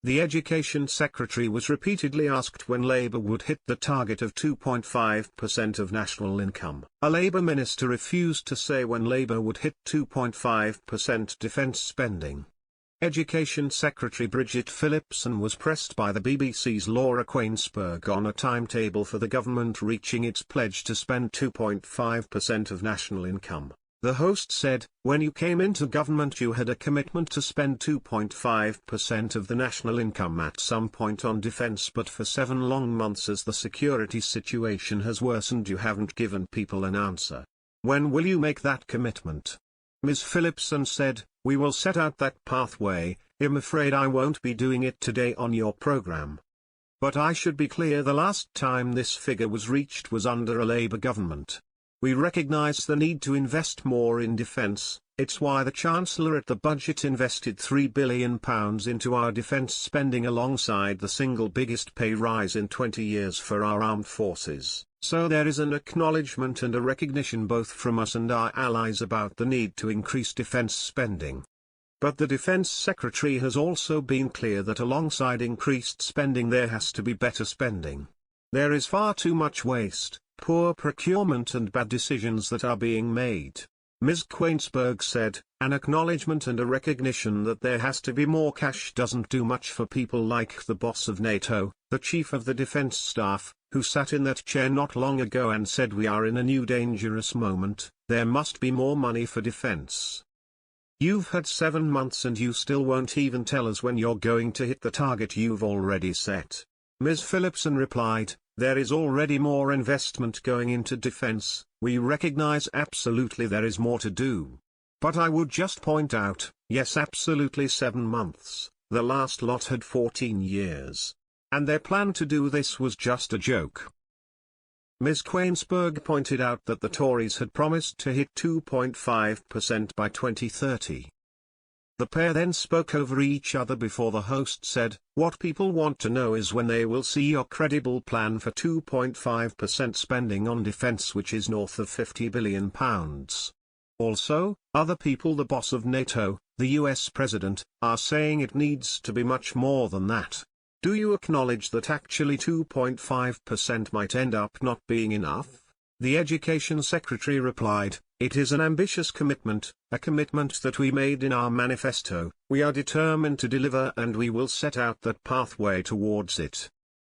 The Education Secretary was repeatedly asked when Labour would hit the target of 2.5% of national income. A Labour minister refused to say when Labour would hit 2.5% defence spending. Education Secretary Bridget Phillipson was pressed by the BBC's Laura Kuenssberg on a timetable for the government reaching its pledge to spend 2.5% of national income. The host said, "When you came into government you had a commitment to spend 2.5% of the national income at some point on defence, but for 7 long months as the security situation has worsened you haven't given people an answer. When will you make that commitment?" Ms. Phillipson said, "We will set out that pathway. I'm afraid I won't be doing it today on your programme. But I should be clear, the last time this figure was reached was under a Labour government. We recognise the need to invest more in defence. It's why the Chancellor at the budget invested £3 billion into our defence spending alongside the single biggest pay rise in 20 years for our armed forces. So there is an acknowledgement and a recognition both from us and our allies about the need to increase defence spending." But the Defence Secretary has also been clear that alongside increased spending there has to be better spending. There is far too much waste, poor procurement and bad decisions that are being made. Ms. Kuenssberg said, "An acknowledgement and a recognition that there has to be more cash doesn't do much for people like the boss of NATO, the Chief of the Defence Staff, who sat in that chair not long ago and said we are in a new dangerous moment, there must be more money for defence. You've had 7 months and you still won't even tell us when you're going to hit the target you've already set." Ms. Phillipson replied, "There is already more investment going into defence. We recognise absolutely there is more to do. But I would just point out, yes, absolutely 7 months, the last lot had 14 years. And their plan to do this was just a joke." Ms. Kuenssberg pointed out that the Tories had promised to hit 2.5% by 2030. The pair then spoke over each other before the host said, "What people want to know is when they will see your credible plan for 2.5% spending on defence, which is north of £50 billion. Also, other people, the boss of NATO, the US President, are saying it needs to be much more than that. Do you acknowledge that actually 2.5% might end up not being enough?" The Education Secretary replied, "It is an ambitious commitment, a commitment that we made in our manifesto. We are determined to deliver and we will set out that pathway towards it."